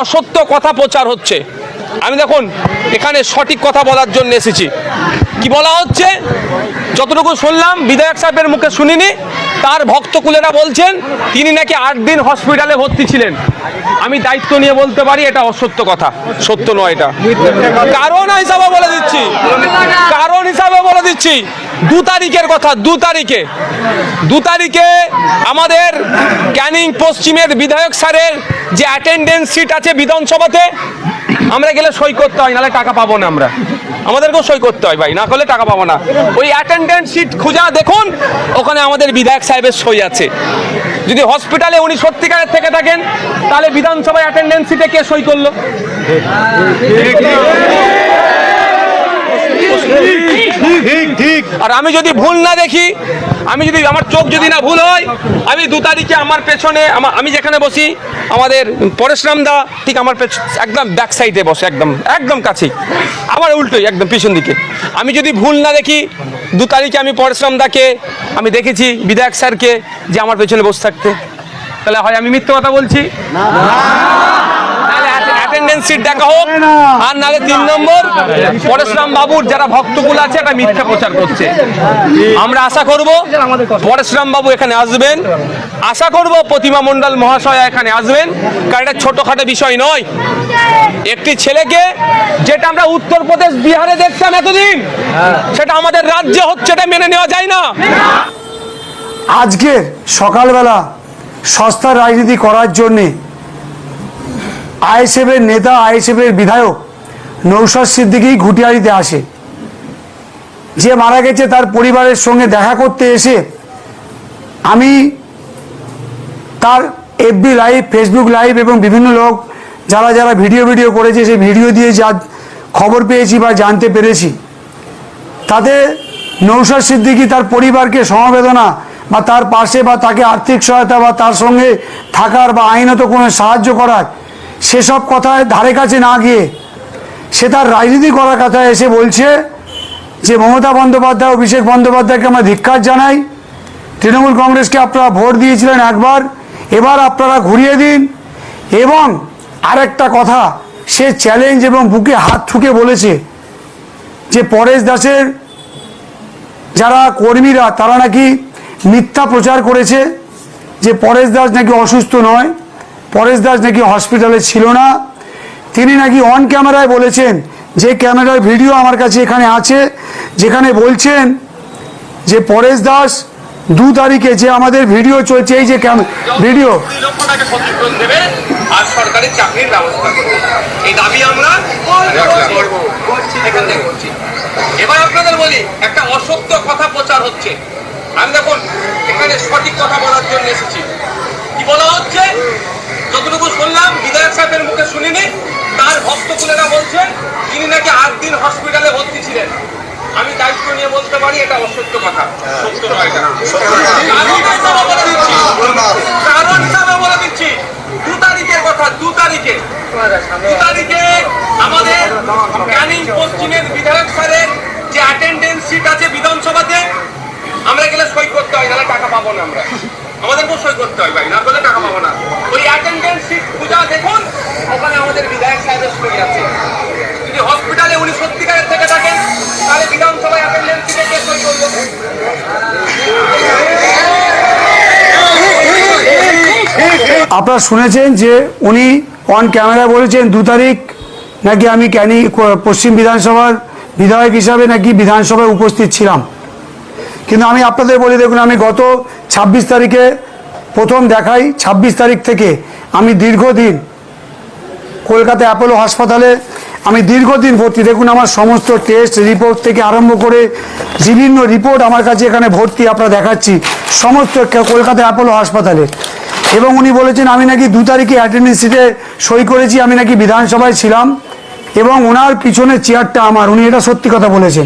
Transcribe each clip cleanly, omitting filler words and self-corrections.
অসত্য কথা প্রচার হচ্ছে। আমি দেখুন এখানে সঠিক কথা বলার জন্য এসেছি। কি বলা হচ্ছে, যতটুকু শুনলাম বিধায়ক সাহেবের মুখে শুনিনি, তার ভক্তকুলেরা বলছেন তিনি নাকি 8 দিন হসপিটালে ভর্তি ছিলেন। আমি দায়িত্ব নিয়ে বলতে পারি এটা অসত্য কথা, সত্য নয়। এটা কারণ হিসাবে বলে দিচ্ছি, কারণ হিসাবে বলে দিচ্ছি 2 তারিখের কথা। 2 তারিখে আমাদের ক্যানিং পশ্চিমের বিধায়ক স্যারের যে অ্যাটেন্ডেন্স সিট আছে বিধানসভাতে, আমরা গেলে সই করতে হয়, নাহলে টাকা পাবো না। আমাদেরকেও সই করতে হয় ভাই, না করলে টাকা পাবো না। ওই অ্যাটেন্ডেন্স সিট খুঁজা দেখুন, ওখানে আমাদের বিধায়ক সাহেবের সই আছে। যদি হসপিটালে উনি সত্যিকারের থেকে থাকেন, তাহলে বিধানসভায় অ্যাটেন্ডেন্স সিটে কে সই করলো? আর আমি যদি ভুল না দেখি, আমি যদি আমার চোখ যদি না ভুল হয়, আমি 2 তারিখে আমার পেছনে আমি যেখানে বসি, আমাদের পরেশরাম দা ঠিক আমার একদম ব্যাক সাইডে বসে, একদম কাছেই, আমার উল্টোই একদম পিছন দিকে। আমি যদি ভুল না দেখি, 2 তারিখে আমি পরেশরাম দাকে আমি দেখেছি, বিধায়ক স্যারকে, যে আমার পেছনে বসে থাকতে। তাহলে হয় আমি মিথ্যে কথা বলছি, অ্যাটেন্ডেন্স সিট দেখা হোক, আর নালে 3 নম্বর পরেশরাম বাবুর যারা ভক্তকুল আছে এটা মিথ্যা প্রচার করছে। আমরা আশা করব পরেশরাম বাবু এখানে আসবেন, আশা করব প্রতিমা মণ্ডল মহাশয় এখানে আসবেন, কারণ এটা ছোটখাটো বিষয় নয়। একটি ছেলেকে যেটা আমরা উত্তরপ্রদেশ বিহারে দেখতাম এতদিন, সেটা আমাদের রাজ্যে হচ্ছে, এটা মেনে নেওয়া যায় না। আজকে সকালবেলা সস্তার রাজনীতি করার জন্যে আইএসএফের নেতা, আইএসএফের বিধায়ক নৌশাদ সিদ্দিকী ঘুটিয়ারিতে আসে। যে মারা গেছে তার পরিবারের সঙ্গে দেখা করতে এসে আমি তার এফবি লাইভ, ফেসবুক লাইভ এবং বিভিন্ন লোক যারা ভিডিও করেছে, সেই ভিডিও দিয়ে যা খবর পেয়েছি বা জানতে পেরেছি, তাতে নৌশাদ সিদ্দিকী তার পরিবারকে সমবেদনা বা তার পাশে বা তাকে আর্থিক সহায়তা বা তার সঙ্গে থাকার বা আইনত কোনো সাহায্য করার, সেসব কথায় ধারে কাছে না গিয়ে সে তার রাজনীতি করার কথা এসে বলছে যে মমতা বন্দ্যোপাধ্যায়, অভিষেক বন্দ্যোপাধ্যায়কে আমরা ধিক্কার জানাই। তৃণমূল কংগ্রেসকে আপনারা ভোট দিয়েছিলেন একবার, এবার আপনারা ঘুরিয়ে দিন। এবং আরেকটা কথা সে চ্যালেঞ্জ এবং বুকে হাত ঠুকে বলেছে যে পরেশ দাসের যারা কর্মীরা তারা নাকি মিথ্যা প্রচার করেছে, যে পরেশ দাস নাকি অসুস্থ নয়, পরেশ দাস নাকি হসপিটালে ছিল না। তিনি নাকি অন ক্যামেরায় বলেছেন, যে ক্যামেরার ভিডিও আমার কাছে এখানে আছে, যেখানে বলছেন যে পরেশ দাস 2 তারিখে যে আমাদের ভিডিও চলছে, এই যে ভিডিও, আর সরকারি চাকরির ব্যবস্থা করবে, এই দাবি আমরা করছি। এবার আপনাদের বলি, একটা অসত্য কথা প্রচার হচ্ছে। আমি দেখুন এখানে সঠিক কথা বলার জন্য এসেছি। কি বলা হচ্ছে, যতটুকু শুনলাম বিধায়ক সাহেবের মুখে শুনিনি, তার ভক্তকুলেরা বলছেন তিনি নাকি 8 দিন হসপিটালে ভর্তি ছিলেন। আমি দায়িত্ব নিয়ে বলতে পারি এটা অসত্য কথা, সত্য নয়। এটা কারণ হিসাবে বলে দিচ্ছি 2 তারিখের কথা। 2 তারিখে আমাদের ক্যানিং পশ্চিমের বিধায়ক স্যারের যে অ্যাটেন্ডেন্স সিট আছে বিধানসভাতে, আমরা গেলে সই করতে হয়, নাহলে টাকা পাবো না। আমাদেরকেও সই করতে হয় ভাই, না করলে টাকা পাবো না। ওই অ্যাটেন্ডেন্স সিট খুঁজা দেখুন, ওখানে আমাদের বিধায়ক সাহেবের সই আছে। যদি হসপিটালে উনি সত্যিকারের থেকে থাকেন, তাহলে বিধানসভায় অ্যাটেন্ডেন্স সিটে কে সই করলো? আপনারা শুনেছেন যে উনি অন ক্যামেরা বলেছেন 2 তারিখ নাকি আমি ক্যানিং পশ্চিম বিধানসভার বিধায়ক হিসাবে নাকি বিধানসভায় উপস্থিত ছিলাম। কিন্তু আমি আপনাদের বলি, দেখুন আমি গত 26 তারিখে প্রথম দেখাই, 26 তারিখ থেকে আমি দীর্ঘদিন কলকাতা অ্যাপোলো হাসপাতালে আমি দীর্ঘদিন ভর্তি। দেখুন আমার সমস্ত টেস্ট রিপোর্ট থেকে আরম্ভ করে বিভিন্ন রিপোর্ট আমার কাছে এখানে ভর্তি, আপনারা দেখাচ্ছি সমস্ত কলকাতা অ্যাপোলো হাসপাতালে। এবং উনি বলেছেন আমি নাকি 2 তারিখে অ্যাটেন্ডেন্স সিটে সই করেছি, আমি নাকি বিধানসভায় ছিলাম এবং ওনার পিছনের চেয়ারটা আমার, উনি এটা সত্যি কথা বলেছেন।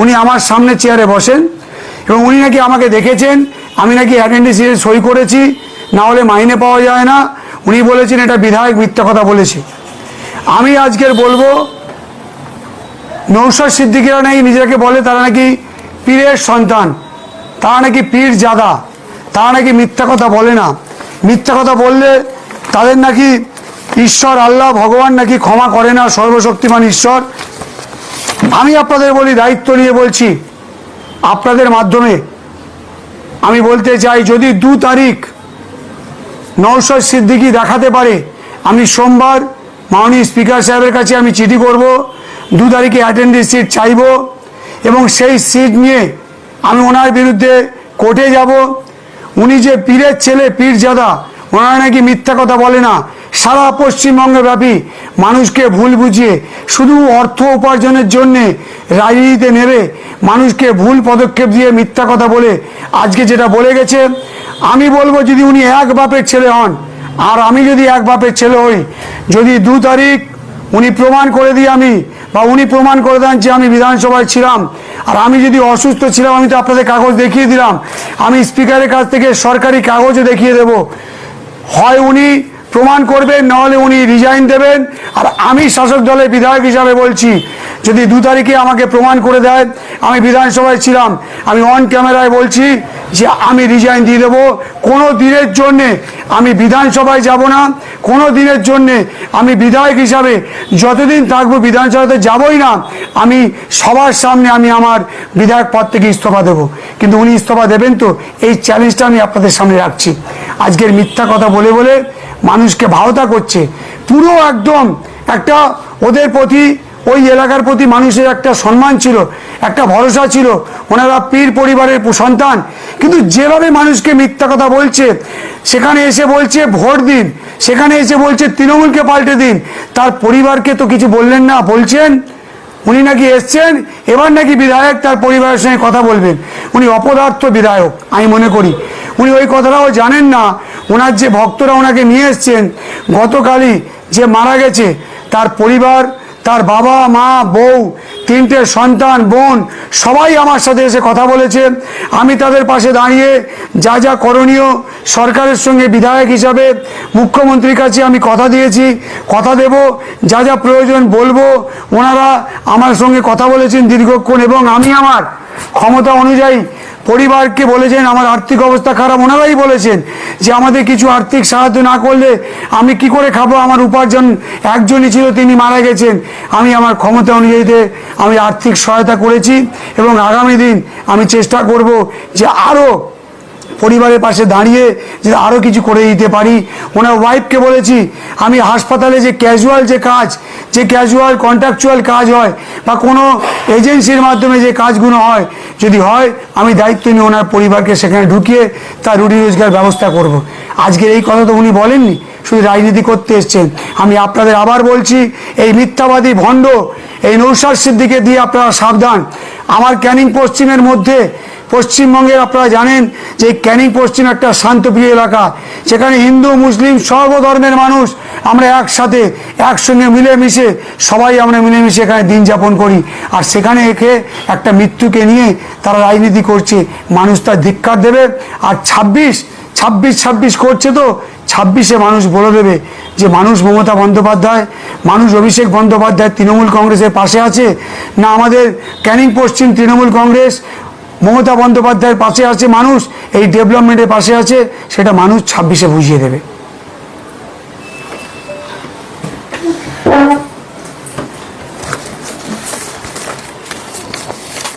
উনি আমার সামনে চেয়ারে বসেন এবং উনি নাকি আমাকে দেখেছেন, আমি নাকি অ্যাটেন্ডেন্স সিটে সই করেছি, না হলে মাইনে পাওয়া যায় না। উনি বলেছেন এটা বিধায়ক মিথ্যা কথা বলেছে। আমি আজকের বলবো নৌশাদ সিদ্দিকীরা নাকি নিজেকে বলে তারা নাকি পীরের সন্তান, তারা নাকি পীর জাদা, তারা নাকি মিথ্যা কথা বলে না। মিথ্যা কথা বললে তাদের নাকি ঈশ্বর আল্লাহ ভগবান নাকি ক্ষমা করে না, সর্বশক্তিমান ঈশ্বর। আমি আপনাদের বলি, দায়িত্ব নিয়ে বলছি, আপনাদের মাধ্যমে আমি বলতে চাই, যদি 2 তারিখ নওশাদ সিদ্দিকী দেখাতে পারে, আমি সোমবার মাননীয় স্পিকার সাহেবের কাছে আমি চিঠি করব, 2 তারিখে অ্যাটেন্ডেন্স সিট চাইব এবং সেই সিট নিয়ে আমি ওনার বিরুদ্ধে কোর্টে যাব। উনি যে পীরের ছেলে, পীরজাদা, ওনারা নাকি মিথ্যা কথা বলে না, সারা পশ্চিমবঙ্গ ব্যাপী মানুষকে ভুল বুঝিয়ে শুধু অর্থ উপার্জনের জন্যে রাজনীতিতে নেবে, মানুষকে ভুল পদক্ষেপ দিয়ে মিথ্যা কথা বলে আজকে যেটা বলে গেছে। আমি বলবো, যদি উনি এক বাপের ছেলে হন আর আমি যদি এক বাপের ছেলে হই, যদি 2 তারিখ উনি প্রমাণ করে দিই উনি প্রমাণ করে দেন যে আমি বিধানসভায় ছিলাম, আর আমি যদি অসুস্থ ছিলাম, আমি তো আপনাদের কাগজ দেখিয়ে দিলাম, আমি স্পিকারের কাছ থেকে সরকারি কাগজও দেখিয়ে দেব। হয় উনি প্রমাণ করবেন, নাহলে উনি রিজাইন দেবেন। আর আমি শাসক দলের বিধায়ক হিসাবে বলছি, যদি 2 তারিখে আমাকে প্রমাণ করে দেয় আমি বিধানসভায় ছিলাম, আমি অন ক্যামেরায় বলছি যে আমি রিজাইন দিয়ে দেবো। কোনো দিনের জন্যে আমি বিধানসভায় যাব না, কোনো দিনের জন্যে আমি বিধায়ক হিসাবে যতদিন থাকবো বিধানসভাতে যাবই না। আমি সবার সামনে আমি আমার বিধায়ক পদ থেকে ইস্তফা দেবো। কিন্তু উনি ইস্তফা দেবেন তো, এই চ্যালেঞ্জটা আমি আপনাদের সামনে রাখছি। আজকের মিথ্যা কথা বলে বলে মানুষকে ভাওতা করছে, পুরো একদম একটা ওদের প্রতি, ওই এলাকার প্রতি মানুষের একটা সম্মান ছিল, একটা ভরসা ছিল, ওনারা পীর পরিবারের সন্তান। কিন্তু যেভাবে মানুষকে মিথ্যা কথা বলছে, সেখানে এসে বলছে ভোট দিন, সেখানে এসে বলছে তৃণমূলকে পাল্টে দিন, তার পরিবারকে তো কিছু বললেন না। বলছেন উনি নাকি এসছেন, এবার নাকি বিধায়ক তার পরিবারের সঙ্গে কথা বলবেন। উনি অপদার্থ বিধায়ক আমি মনে করি। উনি ওই কথাটাও জানেন না, ওনার যে ভক্তরা ওনাকে নিয়ে এসছেন, গতকালই যে মারা গেছে তার পরিবার, তার বাবা মা বউ, 3টে সন্তান, বোন, সবাই আমার সাথে এসে কথা বলেছে। আমি তাদের পাশে দাঁড়িয়ে যা যা করণীয় সরকারের সঙ্গে বিধায়ক হিসাবে মুখ্যমন্ত্রীর কাছে আমি কথা দিয়েছি, কথা দেব, যা যা প্রয়োজন বলবো। ওনারা আমার সঙ্গে কথা বলেছেন দীর্ঘক্ষণ এবং আমি আমার ক্ষমতা অনুযায়ী পরিবারকে বলেছেন, আমার আর্থিক অবস্থা খারাপ, ওনারাই বলেছেন যে আমাদের কিছু আর্থিক সাহায্য না করলে আমি কি করে খাবো, আমার উপার্জন একজনই ছিল, তিনি মারা গেছেন। আমি আমার ক্ষমতা অনুযায়ীতে আমি আর্থিক সহায়তা করেছি এবং আগামী দিন আমি চেষ্টা করব যে আরও পরিবারের পাশে দাঁড়িয়ে যে আরও কিছু করে দিতে পারি। ওনার ওয়াইফকে বলেছি, আমি হাসপাতালে যে ক্যাজুয়াল যে কাজ, যে ক্যাজুয়াল কন্ট্রাকচুয়াল কাজ হয় বা কোনো এজেন্সির মাধ্যমে যে কাজগুলো হয়, যদি হয় আমি দায়িত্ব নিয়ে ওনার পরিবারকে সেখানে ঢুকিয়ে তার রুটি রোজগার ব্যবস্থা করব। আজকের এই কথা তো উনি বলেননি, শুধু রাজনীতি করতে এসছেন। আমি আপনাদের আবার বলছি, এই মিথ্যাবাদী ভণ্ড এই নওশাদ সিদ্দিকীকে দিয়ে আপনারা সাবধান। আমার ক্যানিং পশ্চিমের মধ্যে, পশ্চিমবঙ্গের আপনারা জানেন যে ক্যানিং পশ্চিম একটা শান্তপ্রিয় এলাকা, সেখানে হিন্দু মুসলিম সর্বধর্মের মানুষ আমরা একসাথে একসঙ্গে মিলেমিশে সবাই আমরা মিলেমিশে এখানে দিন যাপন করি। আর সেখানে একে একটা মৃত্যুকে নিয়ে তারা রাজনীতি করছে, মানুষ তার ধিক্কার দেবে। আর 26 করছে, তো 26-এ মানুষ বলে দেবে যে মানুষ মমতা বন্দ্যোপাধ্যায়, মানুষ অভিষেক বন্দ্যোপাধ্যায় তৃণমূল কংগ্রেসের পাশে আছে, না আমাদের ক্যানিং পশ্চিম তৃণমূল কংগ্রেস মমতা বন্দ্যোপাধ্যায়ের পাশে আছে, মানুষ এই ডেভেলপমেন্টের পাশে আছে, সেটা মানুষ 26-এ বুঝিয়ে দেবে।